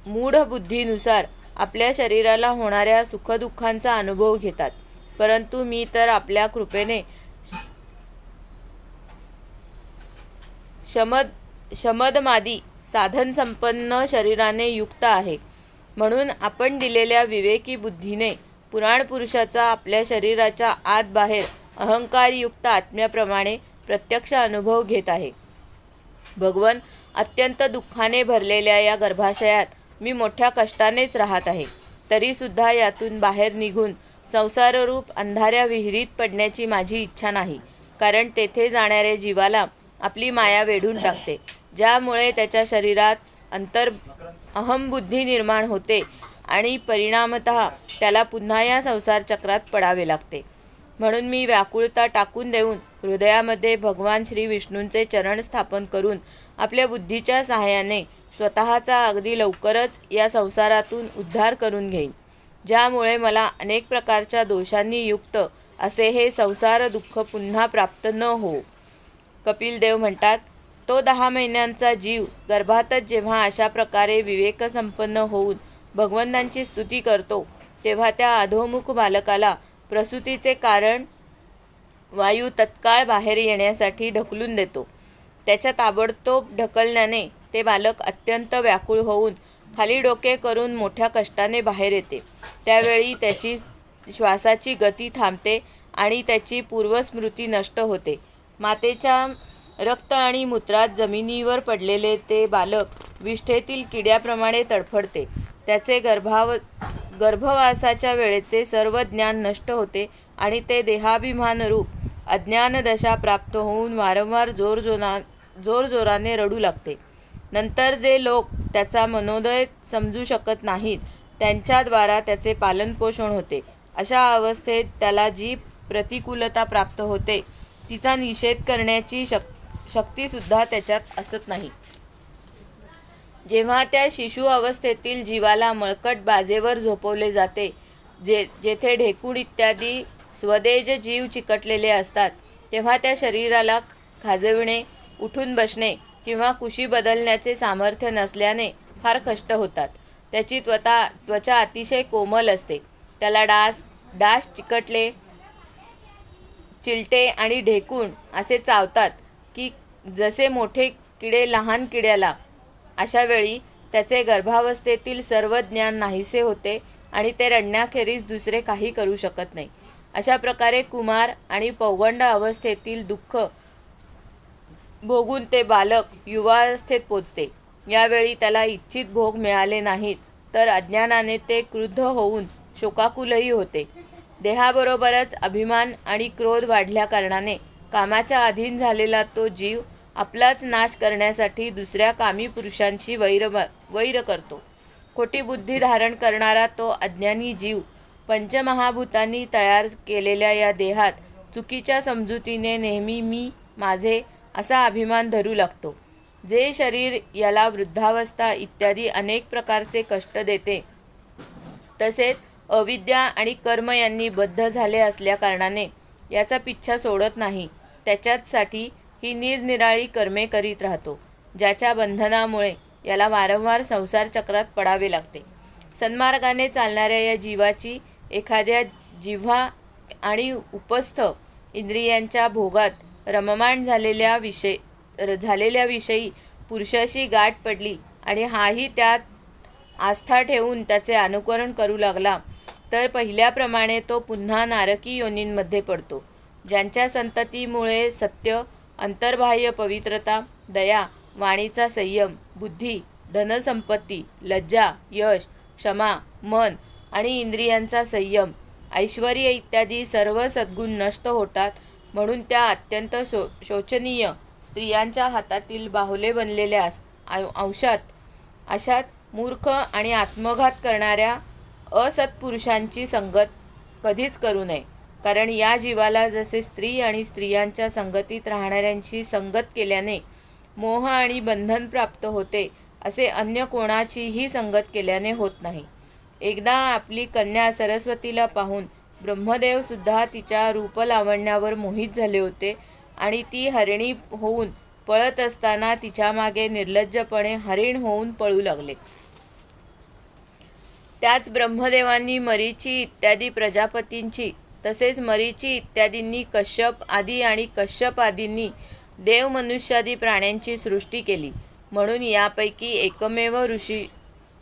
मूढ बुद्धीनुसार आपल्या शरीराला होणाऱ्या सुखदुःखांचा अनुभव घेतात. परंतु मी तर आपल्या कृपेने शमदमादी साधनसंपन्न शरीराने युक्त आहे. म्हणून आपण दिलेल्या विवेकी बुद्धीने पुराणपुरुषाचा आपल्या शरीराच्या आत बाहेर अहंकारयुक्त आत्म्याप्रमाणे प्रत्यक्ष अनुभव घेत आहे. भगवन, अत्यंत दुःखाने भरलेल्या या गर्भाशयात मी मोठ्या कष्टानेच राहत आहे. तरीसुद्धा यातून बाहेर निघून संसाररूप अंधाऱ्या विहिरीत पडण्याची माझी इच्छा नाही. कारण तेथे जाणाऱ्या जीवाला आपली माया वेढून टाकते, ज्यामुळे त्याच्या शरीरात अहंबुद्धी निर्माण होते आणि परिणामतः त्याला पुन्हा या संसार चक्रात पडावे लागते. म्हणून मी व्याकुळता टाकून देऊन हृदयामध्ये भगवान श्री विष्णूंचे चरण स्थापन करून आपल्या बुद्धीच्या सहाय्याने स्वतःचा अगदी लवकरच या संसारातून उद्धार करून घेईन, ज्यामुळे मला अनेक प्रकारच्या दोषांनी युक्त असे हे संसार दुःख पुन्हा प्राप्त न हो. कपिल देव म्हणतात, तो 10 महिन्यांचा जीव गर्भातच जेव्हा अशा प्रकारे विवेकसंपन्न होऊन भगवंतांची स्तुती करतो, तेव्हा त्या अधोमुख बालकाला प्रसूतीचे कारण वायू तत्काळ बाहेर येण्यासाठी ढकलून देतो. त्याच्या ताबडतोब ढकलण्याने ते बालक अत्यंत व्याकुळ होऊन खाली डोके करून मोठ्या कष्टाने बाहेर येते. त्यावेळी त्याची श्वासाची गती थांबते आणि त्याची पूर्वस्मृती नष्ट होते. मातेच्या रक्त आणि मूत्रात जमिनीवर पडलेले ते बालक विष्ठेतील किड्याप्रमाणे तडफडते. त्याचे गर्भवासाच्या वेळेचे सर्व ज्ञान नष्ट होते आणि ते देहाभिमानरूप अज्ञानदशा प्राप्त होऊन वारंवार जोरजोराने रडू लागते. नंतर जे लोक त्याचा मनोदय समजू शकत नाहीत, त्यांच्याद्वारा त्याचे पालनपोषण होते. अशा अवस्थेत त्याला जी प्रतिकूलता प्राप्त होते, तिचा निषेध करण्याची शक्तीसुद्धा त्याच्यात असत नाही. जेव्हा त्या शिशु अवस्थेतील जीवाला मळकट बाजेवर झोपवले जाते, जेथे ढेकूळ इत्यादी स्वदेज जीव चिकटलेले असतात, तेव्हा त्या शरीराला खाजविणे, उठून बसणे किंवा कुशी बदलण्याचे सामर्थ्य नसल्याने फार कष्ट होतात. त्याची त्वचा अतिशय कोमल असते. त्याला डास चिकटले, चिलटे आणि ढेकूण असे चावतात की जसे मोठे किडे लहान किड्याला. अशा वेळी त्याचे गर्भावस्थेतील सर्व ज्ञान नाहीसे होते आणि ते रडण्याखेरीज दुसरे काही करू शकत नाही. अशा प्रकारे कुमार आणि पौगंड अवस्थेतील दुःख भोगून ते बालक युवावस्थेत पोचते. यावेळी त्याला इच्छित भोग मिळाले नाहीत तर अज्ञानाने ते क्रुद्ध होऊन शोकाकुलही होते. देहाबरोबरच अभिमान आणि क्रोध वाढल्या कारणाने कामाच्या अधीन झालेला तो जीव आपलाच नाश करण्यासाठी दुसऱ्या कामी पुरुषांशी वैर करतो. खोटी बुद्धी धारण करणारा तो अज्ञानी जीव पंचमहाभूतांनी तयार केलेल्या या देहात चुकीच्या समजुतीने नेहमी मी, माझे असा अभिमान धरू लागतो. जे शरीर याला वृद्धावस्था इत्यादी अनेक प्रकारचे कष्ट देते, तसेच अविद्या आणि कर्म यांनी बद्ध झाले असल्याकारणाने याचा पिच्छा सोडत नाही. त्याच्यासाठी ही निरनिराळी कर्मे करीत राहतो, ज्याच्या बंधनामुळे याला वारंवार संसार चक्रात पडावे लागते. सन्मार्गाने चालणाऱ्या या जीवाची एखाद्या जिव्हा आणि उपस्थ इंद्रियांच्या भोगात रममाण झालेल्या विषयी पुरुषाशी गाठ पडली आणि हाही त्यात आस्था ठेवून त्याचे अनुकरण करू लागला, तर पहिल्याप्रमाणे तो पुन्हा नारकी योनींमध्ये पडतो. ज्यांच्या संततीमुळे सत्य, अंतर्बाह्य पवित्रता, दया, वाणीचा संयम, बुद्धी, धनसंपत्ती, लज्जा, यश, क्षमा, मन आणि इंद्रियांचा संयम, ऐश्वर्य इत्यादी सर्व सद्गुण नष्ट होतात. म्हणून त्या अत्यंत शोचनीय स्त्रियांच्या हातातील बाहुले बनलेल्या अशात मूर्ख आणि आत्मघात करणाऱ्या असत्पुरुषांची संगत कधीच करू नये. कारण या जीवाला जसे स्त्री आणि स्त्रियांच्या संगतीत राहणाऱ्यांशी संगत केल्याने मोह आणि बंधन प्राप्त होते, असे अन्य कोणाचीही संगत केल्याने होत नाही. एकदा आपली कन्या सरस्वतीला पाहून ब्रह्मदेव सुद्धा तिच्या रूपलावण्यावर मोहित झाले होते आणि ती हरिणी होऊन पळत असताना तिच्या मागे निर्लज्जपणे हरिण होऊन पळू लागले. त्याच ब्रह्मदेवांनी मरीची इत्यादी प्रजापतींची, तसेच मरीची इत्यादींनी कश्यप आदी आणि कश्यप आदींनी देव मनुष्यादी प्राण्यांची सृष्टी केली. म्हणून यापैकी एकमेव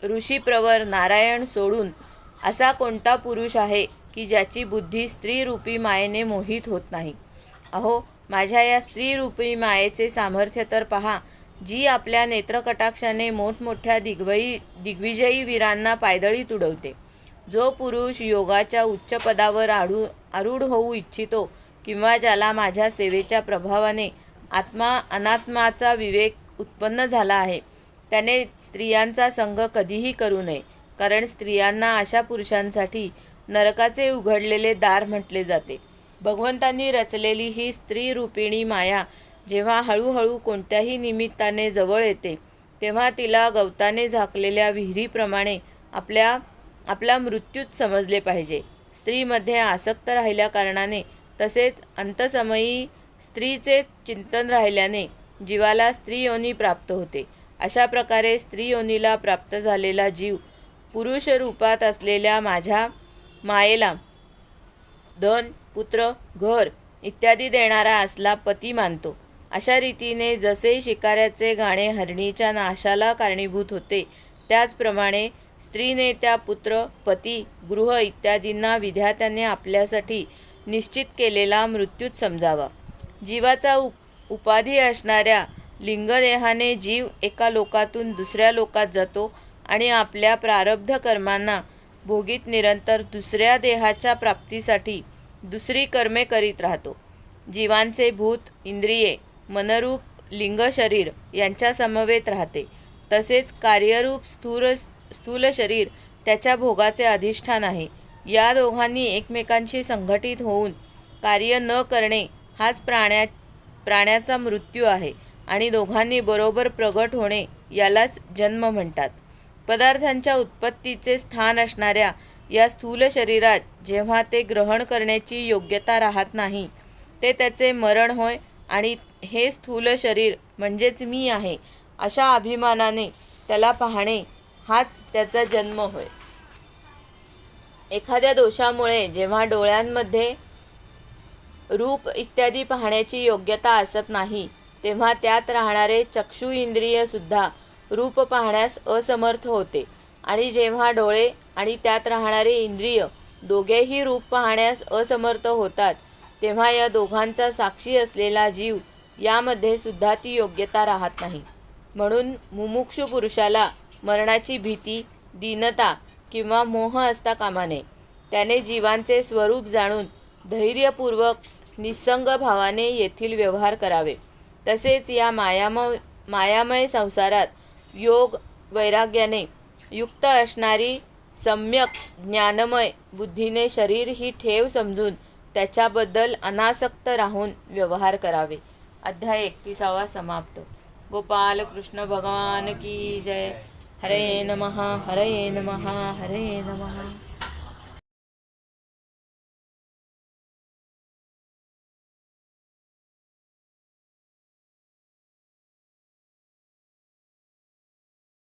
ऋषीप्रवर नारायण सोडून असा कोणता पुरुष आहे की ज्याची बुद्धी स्त्रीरूपी मायेने मोहित होत नाही. अहो, माझ्या या स्त्रीरूपी मायेचे सामर्थ्य तर पहा, जी आपल्या नेत्रकटाक्षाने मोठमोठ्या दिग्विजयी वीरांना पायदळी तुडवते. जो पुरुष योगाच्या उच्च पदावर आरूढ होऊ इच्छितो किंवा ज्याला माझ्या सेवेच्या प्रभावाने आत्मा अनात्माचा विवेक उत्पन्न झाला आहे, त्याने स्त्रियांचा संग कधीही करू नये. कारण स्त्रियांना अशा पुरुषांसाठी नरकाचे उघडलेले दार म्हटले जाते. भगवंतांनी रचलेली ही स्त्रीरूपिणी माया जेव्हा हळूहळू कोणत्याही निमित्ताने जवळ येते, तेव्हा तिला गवताने झाकलेल्या विहिरीप्रमाणे आपला मृत्यूच समजले पाहिजे. स्त्रीमध्ये आसक्त राहिल्या कारणाने, तसेच अंतसमयी स्त्रीचे चिंतन राहिल्याने जीवाला स्त्री योनी प्राप्त होते. अशा प्रकारे स्त्री योनीला प्राप्त झालेला जीव पुरुष रूपात असलेल्या माझ्या मायेला धन, पुत्र, घर इत्यादी देणारा असला पती मानतो. अशा रीतीने जसे शिकाऱ्याचे गाणे हरणीच्या नाशाला कारणीभूत होते, त्याचप्रमाणे स्त्रीने त्या पुत्र, पती, गृह इत्यादींना विधात्याने आपल्यासाठी निश्चित केलेला मृत्यूच समजावा. जीवाचा उपाधी असणाऱ्या लिंगदेहाने जीव एका लोकातून दुसऱ्या लोकात जातो आणि आपल्या प्रारब्ध कर्मांना भोगीत निरंतर दुसऱ्या देहाच्या प्राप्तीसाठी दुसरी कर्मे करीत राहतो. जीवांचे भूत, इंद्रिये, मनरूप लिंग शरीर यांच्या समवेत राहते. तसेच कार्यरूप स्थूल शरीर त्याच्या भोगाचे अधिष्ठान आहे. या दोघांनी एकमेकांशी संघटित होऊन कार्य न करणे हाच प्राण्याचा मृत्यू आहे आणि दोघांनी बरोबर प्रगट होणे यालाच जन्म म्हणतात. पदार्थांच्या उत्पत्तीचे स्थान असणाऱ्या या स्थूल शरीरात जेव्हा ते ग्रहण करण्याची योग्यता राहत नाही, ते त्याचे मरण होय आणि हे स्थूल शरीर म्हणजेच मी आहे अशा अभिमानाने त्याला पाहणे हाच त्याचा जन्म होय. एखाद्या दोषामुळे जेव्हा डोळ्यांमध्ये रूप इत्यादी पाहण्याची योग्यता असत नाही, तेव्हा त्यात राहणारे चक्षु इंद्रिय सुद्धा रूप पाहण्यास असमर्थ होते आणि जेव्हा डोळे आणि त्यात राहणारे इंद्रिय दोघेही रूप पाहण्यास असमर्थ होतात, तेव्हा या दोघांचा साक्षी असलेला जीव यामध्ये सुद्धा ती योग्यता राहत नाही. म्हणून मुमुक्षु पुरुषाला मरणाची भीती, दीनता किंवा मोह असता कामा नये. त्याने जीवांचे स्वरूप जाणून धैर्यपूर्वक निस्संग भावाने येथील व्यवहार करावे. तसेच या मायामय संसारात योग वैराग्याने युक्त असणारी सम्यक ज्ञानमय बुद्धीने शरीर ही ठेव समजून त्याच्याबद्दल अनासक्त राहून व्यवहार करावे. अध्याय 31 समाप्त. गोपाल कृष्ण भगवान की जय. हरे नमः हरे नमः हरे नमः.